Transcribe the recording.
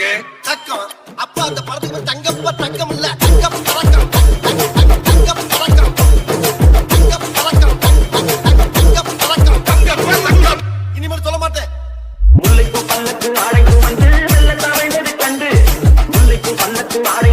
அப்ப அந்த படத்துக்கு தங்கப்ப தங்கம் இல்ல தங்கம் பறக்கம் தங்கம் பறக்கம் தங்கம் பறக்கம் தங்கம் பறக்கம் தங்கம் இனிமேல் சொல்ல மாட்டேன். முல்லைக்கு பல்லக்கு ஆடைக்கு வந்து வெள்ள தவைந்தது கண்டு முல்லைக்கு பல்லக்கு ஆடை